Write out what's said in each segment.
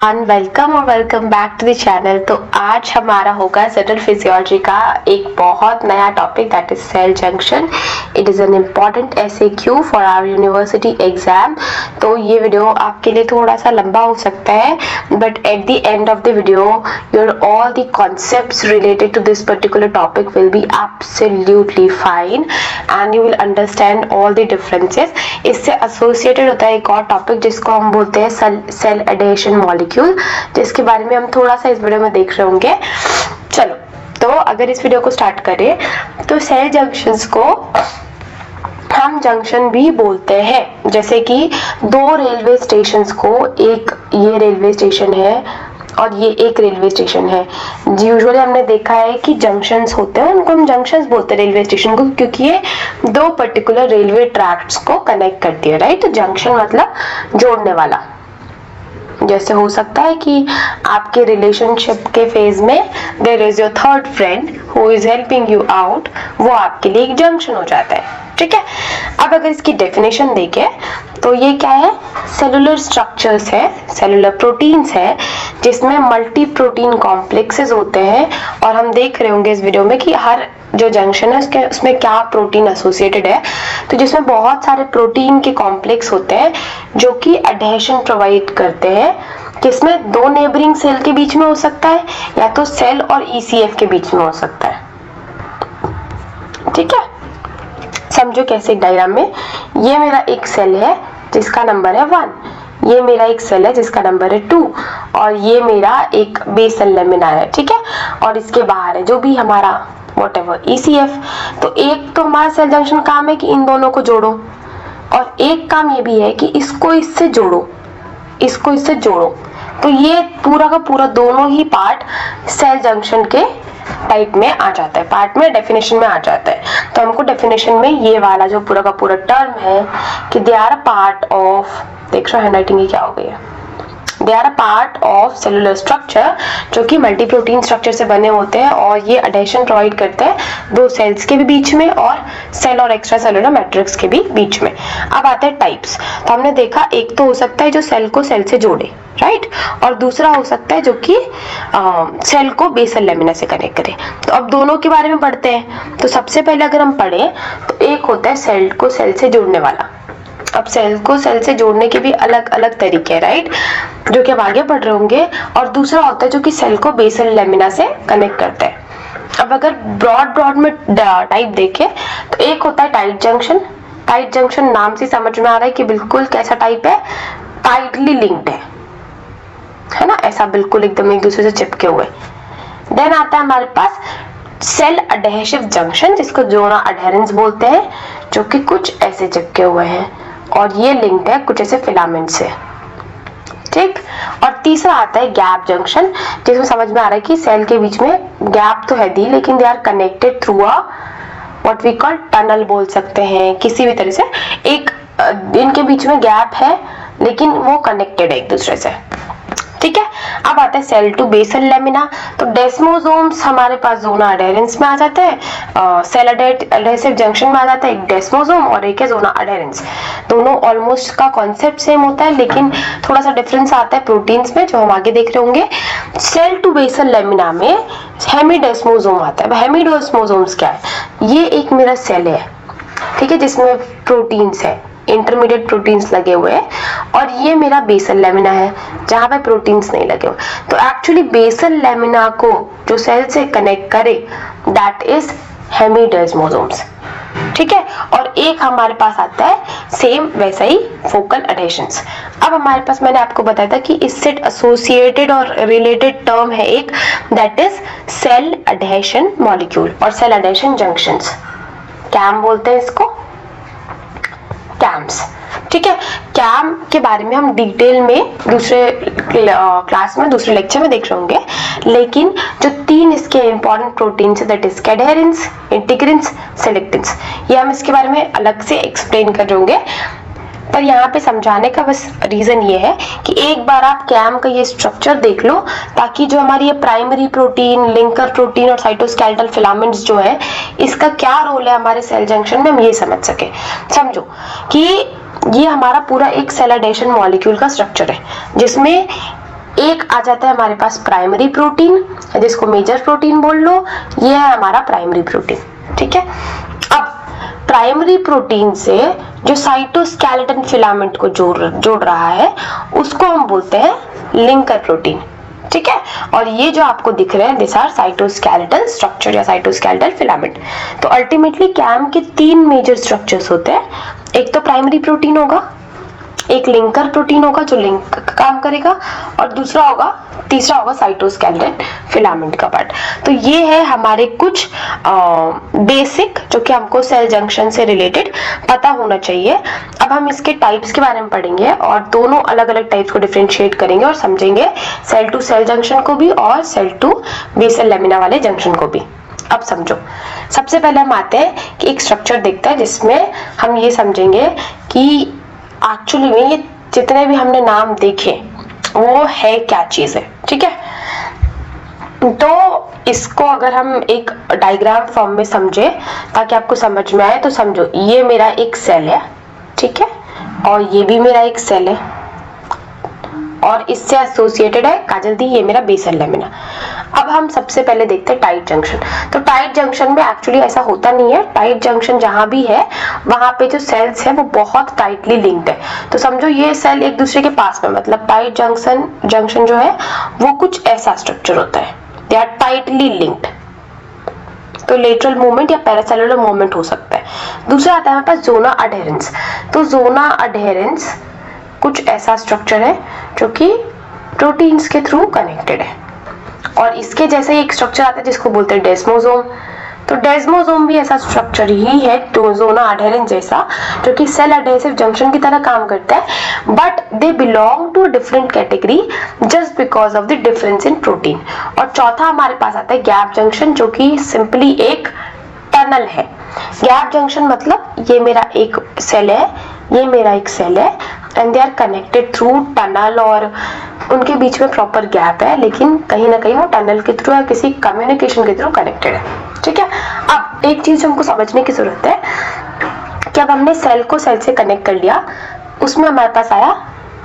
Welcome और welcome back to the channel. तो आज हमारा होगा सेटल फिजियोलॉजी का एक बहुत नया topic that is cell junction. It is an important SAQ for our university exam. तो ये वीडियो आपके लिए थोड़ा सा लंबा हो सकता है, but at the end of the video your all the concepts related to this particular topic will be absolutely fine and you will understand all the differences. इससे एसोसिएटेड होता है एक और टॉपिक जिसको हम बोलते हैं सेल एडेशन मॉलिक्यूल, जिसके बारे में हम थोड़ा सा इस वीडियो में देख रहे होंगे। चलो, तो अगर इस वीडियो को स्टार्ट करें तो सेल जंक्शंस को हम जंक्शन भी बोलते हैं। जैसे कि दो रेलवे स्टेशंस को, एक ये रेलवे स्टेशन है और ये एक रेलवे स्टेशन है। यूजुअली हमने देखा है कि जंक्शंस होते हैं, उनको हम जंक्शंस बोलते हैं रेलवे स्टेशन को, क्योंकि ये दो पर्टिकुलर रेलवे ट्रैक्ट्स को कनेक्ट करती है, राइट। जंक्शन मतलब जोड़ने वाला। जैसे हो सकता है कि आपके रिलेशनशिप के फेज में there is your third friend who is helping you out, वो आपके लिए एक जंक्शन हो जाता है, ठीक है। अब अगर इसकी डेफिनेशन देखें तो ये क्या है, सेलुलर स्ट्रक्चर्स है, सेलुलर प्रोटीन्स है, जिसमें मल्टी प्रोटीन कॉम्प्लेक्सेस होते हैं। और हम देख रहे होंगे इस वीडियो में कि हर जो जंक्शन है उसमें क्या प्रोटीन एसोसिएटेड है। तो जिसमें बहुत सारे प्रोटीन के कॉम्प्लेक्स होते हैं जो कि एडहेशन प्रोवाइड करते हैं, किसमें दो नेबरिंग सेल के बीच में हो सकता है या तो सेल और ECF के बीच में हो सकता है, ठीक है। समझो कैसे, एक डायग्राम में ये मेरा एक सेल है जिसका नंबर है 1, ये मेरा एक सेल है जिसका नंबर है 2 और ये मेरा एक बेसल लेमिना है, ठीक है। और इसके बाहर है जो भी हमारा व्हाटएवर ECF। तो एक तो हमारा सेल जंक्शन काम है कि इन दोनों को जोड़ो, और एक काम ये भी है कि इसको इससे जोड़ो, इसको इससे जोड़ो। तो ये पूरा का पूरा दोनों ही पार्ट सेल जंक्शन के टाइप में आ जाता है, पार्ट में डेफिनेशन में आ जाता है। तो हमको डेफिनेशन में ये वाला जो पूरा का पूरा टर्म है कि they are a part of, देख रहे हो हैंडराइटिंग ये क्या हो गई है, they are a part of cellular structure, जो कि मल्टी प्रोटीन स्ट्रक्चर से बने होते हैं और ये एडेशन प्रोवाइड करते हैं दो सेल्स के भी बीच में और सेल और एक्स्ट्रा सेलुलर मैट्रिक्स के भी बीच में। अब आते हैं टाइप्स। तो हमने देखा एक तो हो सकता है जो सेल को सेल से जोड़े, राइट, और दूसरा हो सकता है जो कि सेल को बेसल लेमिना से कनेक्ट करे। तो अब दोनों के बारे में पढ़ते हैं। तो सबसे पहले अगर हम पढ़े तो एक होता है सेल को सेल से जोड़ने वाला। अब सेल को सेल से जोड़ने के भी अलग अलग तरीके हैं, राइट, जो कि हम आगे पढ़ रहे होंगे। और दूसरा होता है जो कि सेल को बेसल लेमिना से कनेक्ट करता है। अब अगर ब्रॉड में टाइप देखें तो एक होता है टाइट जंक्शन। टाइट जंक्शन नाम से समझ में आ रहा है कि बिल्कुल कैसा टाइप है, टाइटली लिंक्ड है ना, ऐसा बिल्कुल एकदम एक दूसरे से चिपके हुए। देन आता है हमारे पास सेल अडहेसिव जंक्शन, जिसको जोना अडहेरेंस बोलते हैं, जो कि कुछ ऐसे चिपके हुए हैं और ये लिंक्ड है कुछ ऐसे फिलामेंट से, ठीक। और तीसरा आता है गैप जंक्शन, जिसमें समझ में आ रहा है कि सेल के बीच में गैप तो है दी, लेकिन they are connected through a what we call tunnel बोल सकते हैं, किसी भी तरह से एक इनके बीच में गैप है लेकिन वो कनेक्टेड है एक दूसरे से, ठीक है। अब आता है सेल टू बेसल लेमिना। तो डेस्मोसोम्स हमारे पास जोना अडेरेंस में आ जाते हैं, सेल अडेसिव जंक्शन में आ जाता है एक डेस्मोसोम और एक है जोना अडेरेंस। दोनों ऑलमोस्ट का कॉन्सेप्ट सेम होता है, लेकिन थोड़ा सा डिफरेंस आता है प्रोटीन्स में, जो हम आगे देख रहे होंगे। सेल टू बेसल लेमिना में हेमिडेस्मोसोम आता है। हेमिडेस्मोसोम्स क्या है, ये एक मेरा सेल है, ठीक है, जिसमें प्रोटीन्स है, इंटरमीडिएट प्रोटीन्स लगे हुए हैं, और ये मेरा बेसल लेमिना है जहां पे प्रोटीन्स नहीं लगे हुए। तो एक्चुअली बेसल लेमिना को जो सेल से कनेक्ट करे दैट इज हेमिडेस्मोसोम्स, ठीक है। और एक हमारे पास आता है सेम वैसा ही फोकल अडहेशंस। अब हमारे पास मैंने आपको बताया था कि इससे एसोसिएटेड और रिलेटेड टर्म है एक, दैट इज सेल अडहेशन मॉलिक्यूल और सेल अडहेशन जंक्शंस। कैम बोलते हैं इसको, कैम्स, ठीक है। कैम के बारे में हम डिटेल में दूसरे क्लास में, दूसरे लेक्चर में देख रहे होंगे, लेकिन जो तीन इसके इंपॉर्टेंट प्रोटीन्स है दैट इज कैडहेरेंस, इंटीग्रिन्स, सेलेक्टिन्स, ये हम इसके बारे में अलग से एक्सप्लेन कर रहे होंगे। पर यहाँ पे समझाने का बस रीजन ये है कि एक बार आप कैम का ये स्ट्रक्चर देख लो, ताकि जो हमारी ये प्राइमरी प्रोटीन, लिंकर प्रोटीन और साइटोस्केलेटल फिलामेंट्स जो है, इसका क्या रोल है हमारे सेल जंक्शन में, हम ये समझ सके। समझो कि ये हमारा पूरा एक सेल एडेशन मॉलिक्यूल का स्ट्रक्चर है, जिसमें एक आ जाता है हमारे पास प्राइमरी प्रोटीन, जिसको मेजर प्रोटीन बोल लो, ये है हमारा प्राइमरी प्रोटीन, ठीक है। अब प्राइमरी प्रोटीन से जो साइटोस्केलेटन फिलामेंट को जोड़ रहा है उसको हम बोलते हैं लिंकर प्रोटीन, ठीक है। और ये जो आपको दिख रहे हैं दिस आर साइटोस्केलेटल स्ट्रक्चर या साइटोस्केलेटल फिलामेंट। तो अल्टीमेटली कैम के 3 मेजर स्ट्रक्चर्स होते हैं। एक तो प्राइमरी प्रोटीन होगा, एक लिंकर प्रोटीन होगा जो लिंक का काम करेगा, और तीसरा होगा साइटोस्केलेटन फिलामेंट का पार्ट। तो ये है हमारे कुछ बेसिक जो कि हमको सेल जंक्शन से रिलेटेड पता होना चाहिए। अब हम इसके टाइप्स के बारे में पढ़ेंगे और दोनों अलग अलग टाइप्स को डिफरेंशिएट करेंगे और समझेंगे, सेल टू सेल जंक्शन को भी और सेल टू बेसल लेमिना वाले जंक्शन को भी। अब समझो, सबसे पहले हम आते हैं कि एक स्ट्रक्चर देखते हैं जिसमें हम ये समझेंगे कि एक्चुअली में ये जितने भी हमने नाम देखे वो है क्या चीज है, ठीक है। तो इसको अगर हम एक डायग्राम फॉर्म में समझे ताकि आपको समझ में आए, तो समझो ये मेरा एक सेल है, ठीक है, और ये भी मेरा एक सेल है और इससे एसोसिएटेड है काजल दी ये मेरा बेसल लेमिना। अब हम सबसे पहले देखते हैं टाइट जंक्शन। तो टाइट जंक्शन में एक्चुअली ऐसा होता नहीं है। टाइट जंक्शन जहां भी है वहां पे जो सेल्स है वो बहुत टाइटली लिंक्ड है। तो समझो ये सेल एक दूसरे के पास में, मतलब टाइट जंक्शन जो है वो कुछ ऐसा स्ट्रक्चर होता है, दे आर टाइटली लिंक्ड। तो लेटरल मूवमेंट या पैरासेलुलर मूवमेंट हो सकता है। दूसरा आता है हमारे पास जोना अडहेरेंस। तो जोना अडहेरेंस कुछ ऐसा स्ट्रक्चर है जो कि प्रोटीन्स के थ्रू कनेक्टेड है, और इसके जैसे एक स्ट्रक्चर आता है जिसको बोलते हैं डेस्मोसोम। तो डेस्मोसोम भी ऐसा स्ट्रक्चर ही है जोना अडहेरेंस जैसा, जो कि सेल अडहेसिव जंक्शन की तरह काम करता है, but they belong to different category just because of the difference in protein. और चौथा हमारे पास आता है गैप जंक्शन, जो कि सिंपली एक टनल है। गैप जंक्शन मतलब ये मेरा एक सेल है, ये मेरा एक सेल है, and they are connected through tunnel, और उनके बीच में प्रॉपर गैप है, लेकिन कहीं ना कहीं वो टनल के थ्रू या किसी कम्युनिकेशन के थ्रू कनेक्टेड है, ठीक है। अब एक चीज हमको समझने की जरूरत है कि अब हमने सेल को सेल से कनेक्ट कर लिया, उसमें हमारे पास आया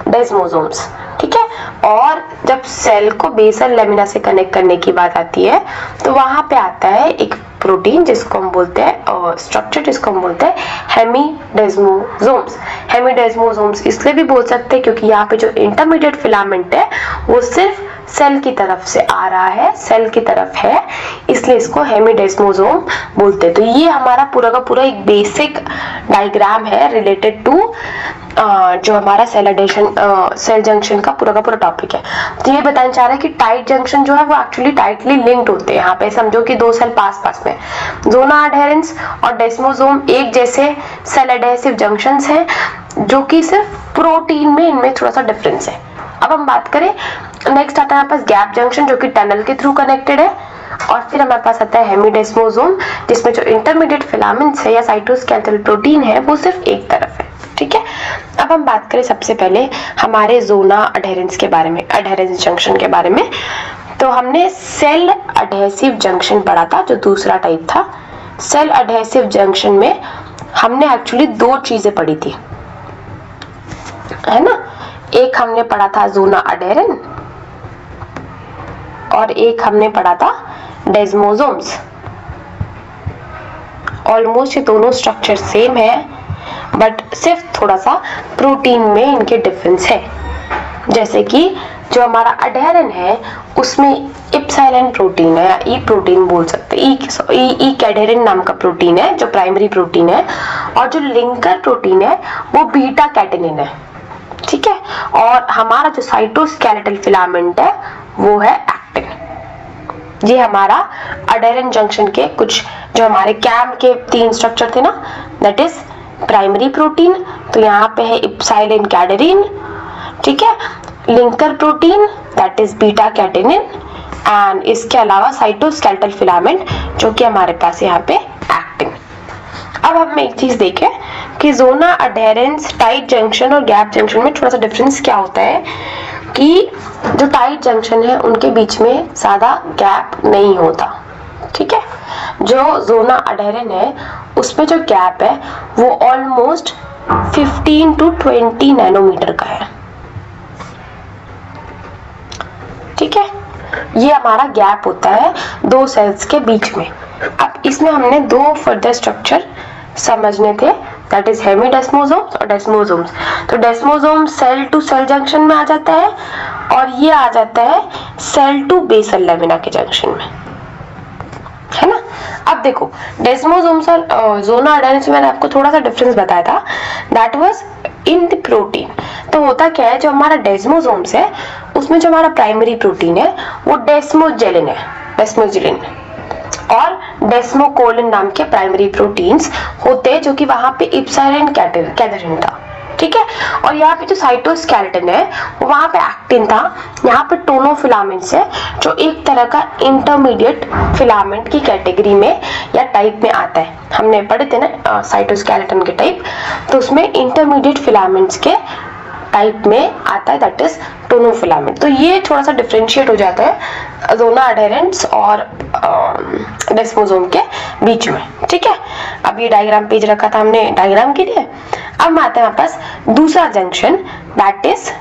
डेस्मोसोम्स, ठीक है। और जब सेल को बेसल लेमिना से कनेक्ट करने की बात आती है तो वहां पे आता है एक प्रोटीन जिसको हम बोलते हैं स्ट्रक्चर जिसको हम बोलते हैं हेमीडेस्मोसोम्स। हेमीडेस्मोसोम्स इसलिए भी बोल सकते हैं क्योंकि यहाँ पे जो इंटरमीडिएट फिलामेंट है वो सिर्फ सेल की तरफ से आ रहा है, सेल की तरफ है, इसलिए इसको हेमीडेस्मोसोम बोलते हैं। तो ये हमारा पूरा का पूरा एक बेसिक डायग्राम है रिलेटेड टू जो हमारा सेल जंक्शन का पूरा टॉपिक है। तो ये बताना चाह रहा है कि टाइट जंक्शन जो है वो एक्चुअली टाइटली लिंक्ड होते हैं। यहाँ पे समझो कि 2 सेल पास में, जोना अडहेरेंस और डेस्मोसोम एक जैसे सेल एडहेसिव जंक्शंस हैं, जो कि सिर्फ प्रोटीन में इनमें थोड़ा सा डिफरेंस है। अब हम बात करें, नेक्स्ट आता है हमारे पास गैप जंक्शन जो कि टनल के थ्रू कनेक्टेड है, और फिर हमारे पास आता है हेमीडेस्मोसोम जिसमें जो इंटरमीडिएट फिलामेंट्स है या साइटोस्केलेटल प्रोटीन है वो सिर्फ एक तरफ है, ठीक है। अब हम बात करें सबसे पहले हमारे जोना अडहेरेंस के बारे में, अडहेरेंस जंक्शन के बारे में। तो हमने सेल अडहेसिव जंक्शन पढ़ा था जो दूसरा टाइप था। सेल अडहेसिव जंक्शन में हमने एक्चुअली 2 चीजें पढ़ी थी, है ना। एक हमने पढ़ा था जोना अडहेरेंस और एक हमने पढ़ा था डेस्मोसोम्स। ऑलमोस्ट ये दोनों स्ट्रक्चर सेम है, बट सिर्फ थोड़ा सा प्रोटीन में इनके डिफरेंस है। जैसे कि जो हमारा अडहेरेन है उसमें इप्सिलॉन प्रोटीन है या ई प्रोटीन बोल सकते हैं, ई कैडेरिन नाम का प्रोटीन है जो प्राइमरी प्रोटीन है, और जो लिंकर प्रोटीन है वो बीटा कैटेनिन है, ठीक है। और हमारा जो साइटोस्केलेटल फिलामेंट है वो है एक्टिन। ये हमारा अडहेरेन जंक्शन के कुछ जो हमारे कैम के 3 स्ट्रक्चर थे ना, दैट इज प्राइमरी प्रोटीन, तो यहाँ पे है इप्सिलॉन कैडेरिन, ठीक है, linker protein that is beta catenin, and इसके अलावा साइटोस्केलेटल फिलामेंट जो कि हमारे पास यहाँ पे एक्टिन। अब हम एक चीज देखें कि जोना अडहेरेंस, टाइट जंक्शन और गैप जंक्शन में थोड़ा सा डिफरेंस क्या होता है कि जो टाइट जंक्शन है उनके बीच में ज्यादा गैप नहीं होता, ठीक है। जो जोना अडहेरेन है उसमें जो गैप है वो ऑलमोस्ट 15 to 20 नैनोमीटर का है। ठीक है, ये हमारा गैप होता है दो सेल्स के बीच में। अब इसमें हमने दो फर्दर स्ट्रक्चर समझने थे, दैट इज हेमीडेस्मोसोम्स और डेस्मोसोम्स। तो डेस्मोसोम सेल टू सेल जंक्शन में आ जाता है और ये आ जाता है सेल टू बेसल लेमिना के जंक्शन में, है ना। अब देखो डेस्मोसोम्स और ज़ोना अडेरेंस में मैंने आपको थोड़ा सा डिफरेंस बताया था, that was in the protein. तो होता क्या है, जो हमारा डेस्मोसोम्स है उसमें जो हमारा प्राइमरी प्रोटीन है वो डेस्मोजेलिन है, डेस्मोजेलिन, और डेस्मोकोलिन नाम के प्राइमरी प्रोटीन्स होते हैं जो कि वहां पे इप्साइलिन कैथेरिन था, ठीक है। और यहाँ पे जो साइटोस्केलेटन है वहां पे एक्टिन था, यहाँ पे टोनोफिलामेंट्स है जो एक तरह का इंटरमीडिएट फिलामेंट की कैटेगरी में या टाइप में आता है। हमने पढ़े थे ना साइटोस्केलेटन के टाइप, तो उसमें इंटरमीडिएट फिलामेंट्स के टाइप में आता है, दैट इज टोनोफिलामेंट। तो ये थोड़ा सा डिफरेंशिएट हो जाता है ज़ोना अडेरेंस और डेस्मोसोम के बीच में, ठीक है। अब ये डायग्राम पेज रखा था हमने डायग्राम के लिए। अब आते हैं हमारे पास दूसरा जंक्शन, दैट इज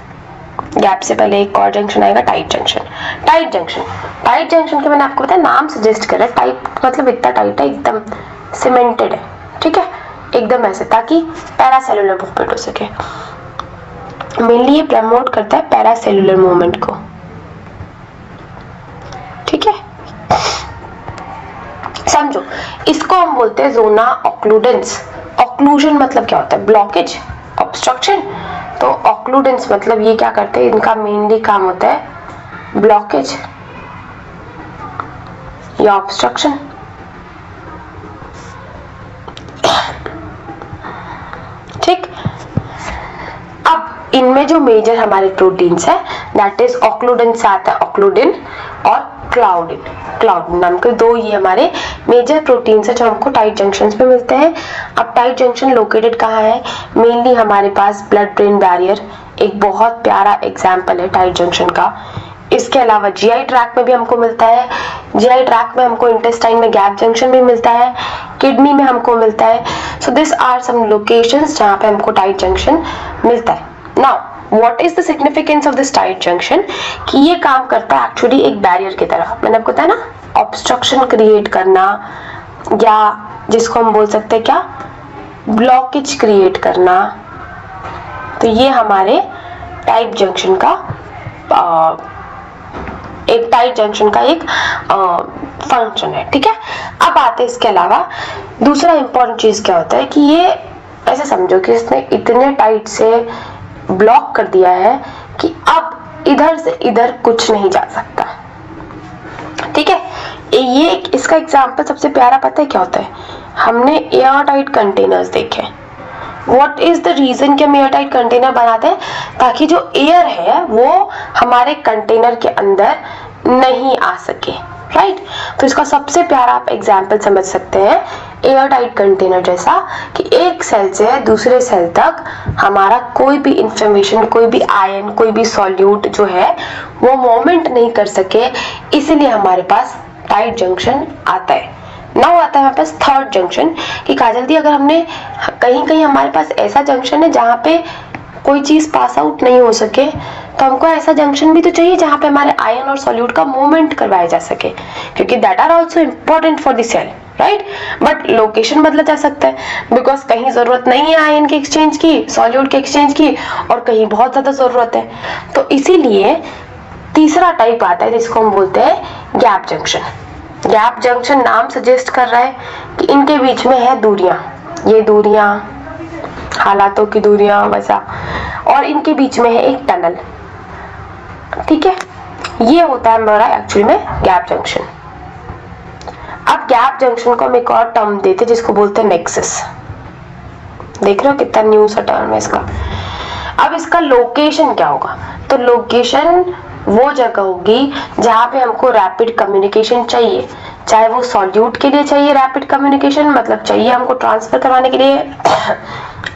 गैप से पहले एक और जंक्शन आएगा, tight junction. Tight junction, tight junction के मैंने आपको बताया नाम सजेस्ट कर रहा है, टाइट मतलब इतना टाइट है, एकदम सीमेंटेड है, ठीक है, एकदम ऐसे, ताकि पैरासेलुलर मूवमेंट हो सके। मेनली ये प्रमोट करता है पैरासेलुलर मूवमेंट को, ठीक है। समझो, इसको हम बोलते हैं ज़ोना ऑक्लूडेंस। ऑक्लूजन मतलब क्या होता है, ब्लॉकेज, ऑब्स्ट्रक्शन। तो ऑक्लूडेंस मतलब ये क्या करते हैं, इनका मेनली काम होता है ब्लॉकेज या ऑब्स्ट्रक्शन। ठीक, अब इनमें जो मेजर हमारे प्रोटीन्स है दैट इज ऑक्लूडेन से आता है ऑक्लूडिन और क्लाउडिन। क्लाउडिन नाम के दो ये हमारे मेजर प्रोटीन्स है जो हमको टाइट जंक्शंस पे मिलते हैं। अब टाइट जंक्शन लोकेटेड कहाँ है, मेनली हमारे पास ब्लड ब्रेन बैरियर एक बहुत प्यारा एग्जाम्पल है टाइट जंक्शन का। इसके अलावा जीआई ट्रैक में भी हमको मिलता है, जीआई ट्रैक में हमको इंटेस्टाइन में गैप जंक्शन भी मिलता है, किडनी में हमको मिलता है। So this are some locations जहाँ पे हमको टाइट जंक्शन मिलता है। Now what is the significance of this tight junction, कि ये काम करता है एक्चुअली एक बैरियर की तरह। मैंने आपको बताया ना, ऑब्स्ट्रक्शन क्रिएट करना, या जिसको हम बोल सकते हैं क्या, ब्लॉकेज क्रिएट करना। तो ये हमारे टाइट जंक्शन का एक टाइट जंक्शन का एक फंक्शन है, ठीक है। अब आते हैं इसके अलावा दूसरा इंपॉर्टेंट चीज क्या होता है, कि ये ऐसे समझो कि इसने इतने टाइट से ब्लॉक कर दिया है कि अब इधर से इधर कुछ नहीं जा सकता, ठीक है। ये इसका एग्जांपल सबसे प्यारा पता है क्या होता है, हमने एयर टाइट कंटेनर्स देखे। What is the reason कि हम एयर टाइट कंटेनर बनाते हैं, ताकि जो एयर है वो हमारे कंटेनर के अंदर नहीं आ सके, राइट। तो इसका सबसे प्यारा आप एग्जाम्पल समझ सकते हैं एयर टाइट कंटेनर जैसा, कि एक सेल से दूसरे सेल तक हमारा कोई भी इंफॉर्मेशन, कोई भी आयन, कोई भी सॉल्यूट जो है वो मूवमेंट नहीं कर सके, इसलिए हमारे पास टाइट जंक्शन आता है। नाउ आता है हमारे पास थर्ड जंक्शन, कि काजल दी अगर हमने कहीं कहीं हमारे पास ऐसा जंक्शन है जहाँ पे कोई चीज पास आउट नहीं हो सके, तो हमको ऐसा जंक्शन भी तो चाहिए जहाँ पे हमारे आयन और सॉल्यूट का मूवमेंट करवाया जा सके, क्योंकि that are also important for the cell, right. But location बदला जा सकता है, बिकॉज कहीं जरूरत नहीं है आयन के एक्सचेंज की, सॉल्यूट के एक्सचेंज की, और कहीं बहुत ज्यादा जरूरत है। तो इसीलिए तीसरा टाइप आता है जिसको हम बोलते हैं गैप जंक्शन। गैप जंक्शन नाम सजेस्ट कर रहा है कि इनके बीच में है दूरियां, ये दूरियां हालातों की दूरियां वैसा, और इनके बीच में है एक टनल, ठीक है। ये होता है हमारा एक्चुअली में गैप जंक्शन। अब गैप जंक्शन को हम एक और टर्म देते जिसको बोलते हैं नेक्सस। देख रहे हो कितना न्यू सा टर्म है इसका। अब इसका लोकेशन क्या होगा, तो लोकेशन वो जगह होगी जहाँ पे हमको रैपिड कम्युनिकेशन चाहिए, चाहे वो सॉल्यूट के लिए चाहिए रैपिड कम्युनिकेशन, मतलब चाहिए हमको ट्रांसफर करवाने के लिए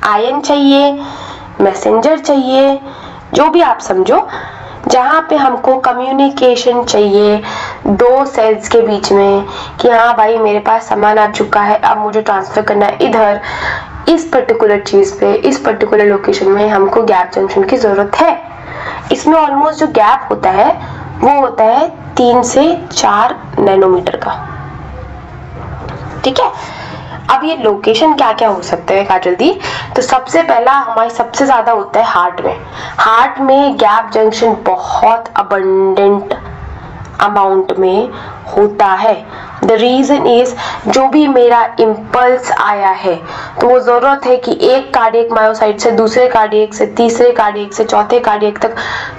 आयन चाहिए, मैसेंजर चाहिए, जो भी आप समझो, जहाँ पे हमको कम्युनिकेशन चाहिए दो सेल्स के बीच में, कि हाँ भाई मेरे पास सामान आ चुका है, अब मुझे ट्रांसफर करना है इधर, इस पर्टिकुलर चीज पे, इस पर्टिकुलर लोकेशन में हमको गैप जंक्शन की जरूरत है। इसमें ऑलमोस्ट जो गैप होता है वो होता है 3 से 4 नैनोमीटर का। ठीक है, अब ये लोकेशन क्या क्या हो सकते हैं काजल दी? तो सबसे पहला हमारे सबसे ज्यादा होता है हार्ट में। हार्ट में गैप जंक्शन बहुत अबंडेंट अमाउंट में होता है। द रीजन इज, जो भी मेरा इम्पल्स आया है तो वो जरूरत है कि एक कार्डियक मायोसाइट से दूसरे कार्डियक से तीसरे कार्डियक से चौथे कार्डियक तक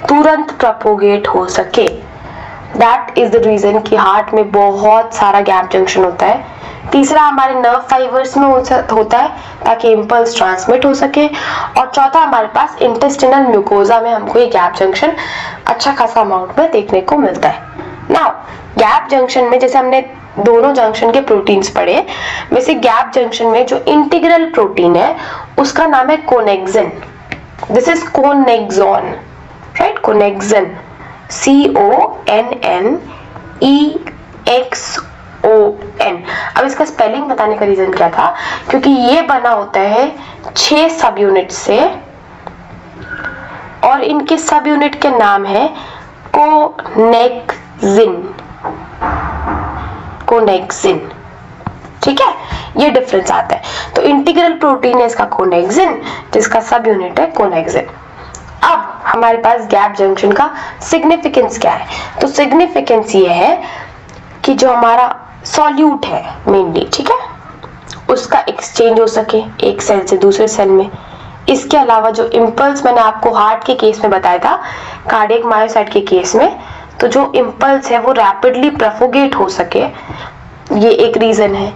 तुरंत प्रोपोगेट हो सके। दैट इज द रीजन कि हार्ट में बहुत सारा गैप जंक्शन होता है। तीसरा हमारे नर्व फाइबर्स में होता है ताकि इम्पल्स ट्रांसमिट हो सके। और चौथा हमारे पास इंटेस्टिनल म्यूकोजा में हमको ये गैप जंक्शन अच्छा खासा अमाउंट में देखने को मिलता है। नाउ गैप जंक्शन में जैसे हमने दोनों जंक्शन के प्रोटीन्स पढ़े, वैसे गैप जंक्शन में जो इंटीग्रल प्रोटीन है उसका नाम है connexin. This is connexon, right? Connexin, CONNEXON। अब इसका स्पेलिंग बताने का रीजन क्या था? क्योंकि ये बना होता है 6 सब यूनिट से और इनके सब यूनिट के नाम है कोनेक्सिन। ठीक है, ये डिफरेंस आता है। तो इंटीग्रल प्रोटीन है इसका कोनेक्सिन, जिसका सब यूनिट है कोनेक्सिन। अब हमारे पास गैप जंक्शन का सिग्निफिकेंस क्या है? तो सिग्निफिकेंस ये है कि जो हमारा सॉल्यूट है मेनली, ठीक है, उसका एक्सचेंज हो सके एक सेल से दूसरे सेल में। इसके अलावा जो इम्पल्स मैंने आपको हार्ट के केस में बताया था, कार्डियक मायोसाइट के केस में, तो जो इम्पल्स है वो रैपिडली प्रोपोगेट हो सके, ये एक रीजन है,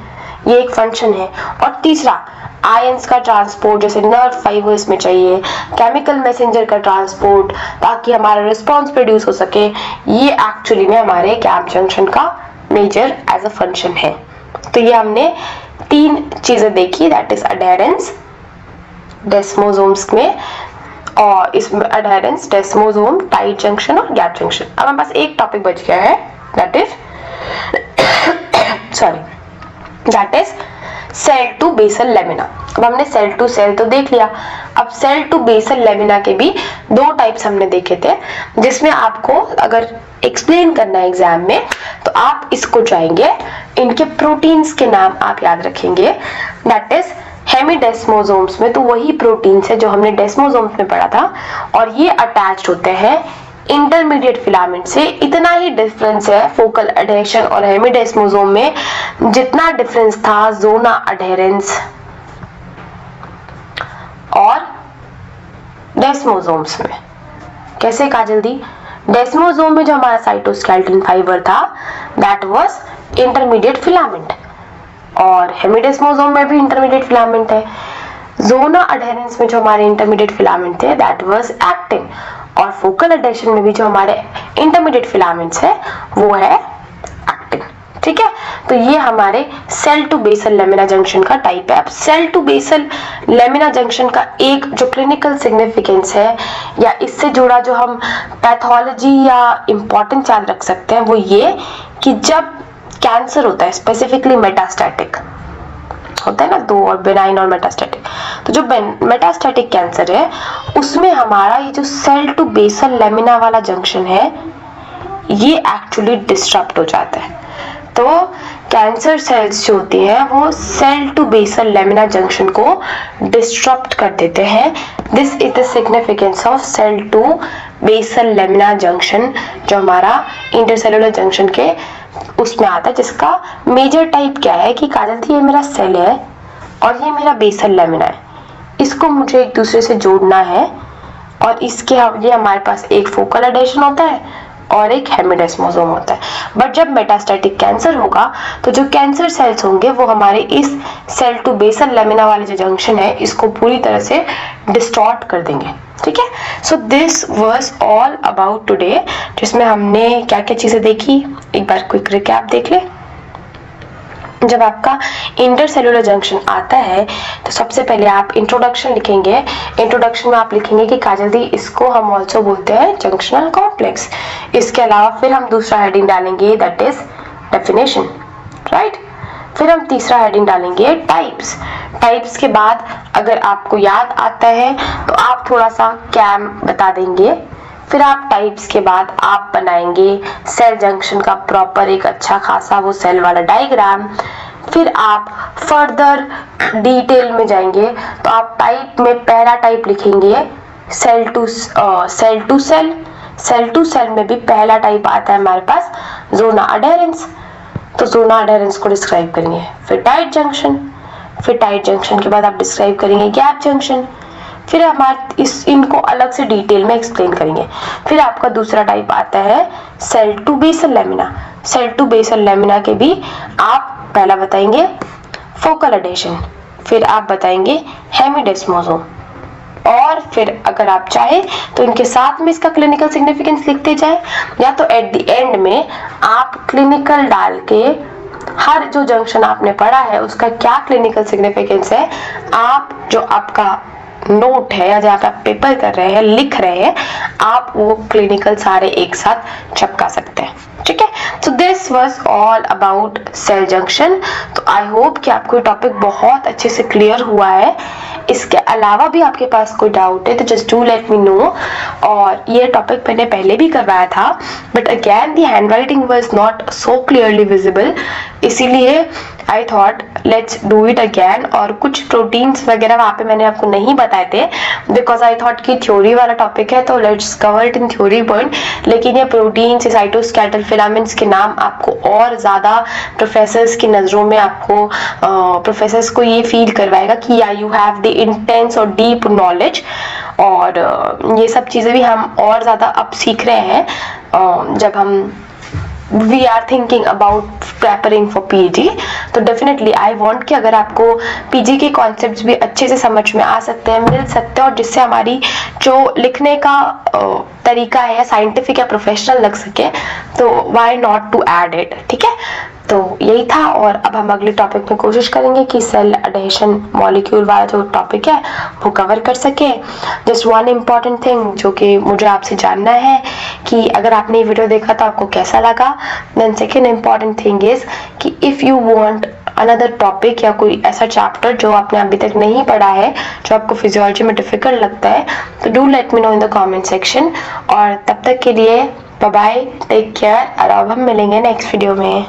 ये एक फंक्शन है। और तीसरा आयंस का ट्रांसपोर्ट, जैसे नर्व फाइबर्स में चाहिए, केमिकल मैसेंजर का ट्रांसपोर्ट ताकि हमारा रिस्पॉन्स प्रोड्यूस हो सके, ये एक्चुअली में हमारे गैप जंक्शन का मेजर एज अ फंक्शन है। तो ये हमने 3 चीजें देखी, दैट इज अडेरेंस डेस्मोसोम्स में, और इसमें अडेरेंस, डेस्मोसोम, टाइट जंक्शन और गैप जंक्शन। अब हमारे पास एक टॉपिक बच गया है, that is cell to basal lamina. अब हमने सेल टू सेल तो देख लिया, अब सेल टू बेसल लेमिना के भी 2 टाइप्स हमने देखे थे, जिसमें आपको अगर एक्सप्लेन करना है एग्जाम में तो आप इसको चाहेंगे, इनके प्रोटीन्स के नाम आप याद रखेंगे। दैट इज हेमिडेस्मोसोम्स में तो वही प्रोटीन्स है जो हमने डेस्मोसोम्स में पढ़ा था, और ये अटैच्ड होते हैं इंटरमीडिएट फिलामेंट से। इतना ही डिफरेंस है फोकल अडहेशन और हेमिडेस्मोसोम में, जितना डिफरेंस था जोना अडहेरेंस और डेस्मोसोम्स में। कैसे काजल दी? डेस्मोसोम में जो हमारा साइटोस्केलेटन फाइबर था दैट वाज इंटरमीडिएट फिलामेंट, और हेमिडेस्मोसोम में भी इंटरमीडिएट फिलामेंट है। जोना अडहेरेंस में जो हमारे इंटरमीडिएट फिलामेंट थे दैट वाज एक्टिन, और फोकल अडहेशन में भी जो हमारे इंटरमीडिएट फिलामेंट्स है वो है एक्टिन। ठीक है, तो ये हमारे cell to basal lamina junction का टाइप है। अब cell to basal lamina junction का एक जो क्लिनिकल सिग्निफिकेंस है या इससे जुड़ा जो हम पैथोलॉजी या इंपॉर्टेंस याद रख सकते हैं वो ये कि जब कैंसर होता है, स्पेसिफिकली मेटास्टैटिक होता है ना, 2 और बेनाइन और मेटास्टैटिक, तो जो मेटास्टैटिक कैंसर है उसमें हमारा ये जो सेल टू बेसल लेमिना वाला जंक्शन है ये एक्चुअली डिस्टर्ब हो जाता है। तो कैंसर सेल्स जो होती हैं वो cell to basal lamina junction को डिस्टर्ब कर देते हैं। This is the significance of cell to basal lamina junction, जो हमारा इंटरसेलुलर जंक्शन के उसमें आता है, जिसका मेजर टाइप क्या है कि काजल थी ये मेरा सेल है और ये मेरा बेसल लेमिना है, इसको मुझे एक दूसरे से जोड़ना है, और इसके लिए हमारे पास एक फोकल एडेशन होता है और एक हेमिडेस्मोसोम होता है। बट जब मेटास्टैटिक कैंसर होगा तो जो कैंसर सेल्स होंगे वो हमारे इस सेल टू बेसल लेमिना वाले जो जंक्शन है इसको पूरी तरह से डिस्टॉर्ट कर देंगे। ठीक है, so this was all about today, जिसमें हमने क्या क्या चीजें देखी, एक बार क्विक रिकैप देख ले। जब आपका इंटरसेलुलर जंक्शन आता है तो सबसे पहले आप इंट्रोडक्शन लिखेंगे। इंट्रोडक्शन में आप लिखेंगे कि काजल दी इसको हम ऑल्सो बोलते हैं जंक्शनल कॉम्प्लेक्स। इसके अलावा फिर हम दूसरा हेडिंग डालेंगे दैट इज डेफिनेशन, राइट। फिर हम तीसरा हेडिंग डालेंगे टाइप्स। टाइप्स के बाद अगर आपको याद आता है तो आप थोड़ा सा कैम बता देंगे। फिर आप टाइप्स के बाद आप बनाएंगे सेल जंक्शन का प्रॉपर एक अच्छा खासा वो सेल वाला डायग्राम। फिर आप फर्दर डिटेल में जाएंगे तो आप टाइप में पहला टाइप लिखेंगे cell to cell. Cell to cell में भी पहला टाइप आता है हमारे पास जोना अडेरेंस, तो जोना अडेरेंस को डिस्क्राइब करेंगे। फिर टाइट जंक्शन, फिर टाइट जंक्शन के बाद आप डिस्क्राइब करेंगे गैप जंक्शन। फिर हमारे इनको अलग से डिटेल में एक्सप्लेन करेंगे। फिर आपका दूसरा टाइप आता है cell to basal lamina. Cell to basal lamina के भी आप पहला बताएंगे फोकल एडेशन, फिर आप बताएंगे हेमिडेस्मोसोम, और फिर अगर आप चाहे तो इनके साथ में इसका क्लिनिकल सिग्निफिकेंस लिखते जाए, या तो एट द एंड में आप क्लिनिकल डाल के हर जो जंक्शन आपने पढ़ा है उसका क्या क्लिनिकल सिग्निफिकेंस है, आप जो आपका नोट है या जहाँ पे आप पेपर कर रहे हैं लिख रहे हैं, आप वो क्लिनिकल सारे एक साथ चिपका सकते हैं। ठीक है, तो this was all about cell junction. तो आई होप कि आपको ये टॉपिक बहुत अच्छे से क्लियर हुआ है। इसके अलावा भी आपके पास कोई डाउट है तो just do let me know. और ये टॉपिक मैंने पहले भी करवाया था, but again the handwriting was not so clearly visible, इसीलिए I thought let's do it again. और कुछ प्रोटीन्स वगैरह वहाँ पे मैंने आपको नहीं बताए थे, बिकॉज आई थॉट कि थ्योरी वाला टॉपिक है तो let's cover it in theory point. लेकिन ये प्रोटीन्स, साइटोस्केलेटल फिलामेंट्स के नाम आपको और ज़्यादा प्रोफेसर्स की नज़रों में आपको प्रोफेसर्स को ये फील करवाएगा कि या यू हैव द इंटेंस और डीप नॉलेज। और ये सब चीज़ें भी हम और ज़्यादा अब सीख रहे हैं जब हम we are thinking about preparing for PG। तो डेफिनेटली आई वांट कि अगर आपको PG के कॉन्सेप्ट्स भी अच्छे से समझ में आ सकते हैं, मिल सकते हैं, और जिससे हमारी जो लिखने का तरीका है या साइंटिफिक या प्रोफेशनल लग सके, तो why not to add it. ठीक है, तो यही था। और अब हम अगले टॉपिक में कोशिश करेंगे कि सेल अडेशन मॉलिक्यूल वाला जो टॉपिक है वो कवर कर सके। जस्ट वन इम्पॉर्टेंट थिंग जो कि मुझे आपसे जानना है कि अगर आपने ये वीडियो देखा तो आपको कैसा लगा। Then second important thing is कि if you want another topic या कोई ऐसा चैप्टर जो आपने अभी तक नहीं पढ़ा है, जो आपको फिजियोलॉजी में डिफिकल्ट लगता है, तो do let me no in the comment section. और तब तक के लिए बाय बाय, टेक केयर, और अब हम मिलेंगे नेक्स्ट वीडियो में।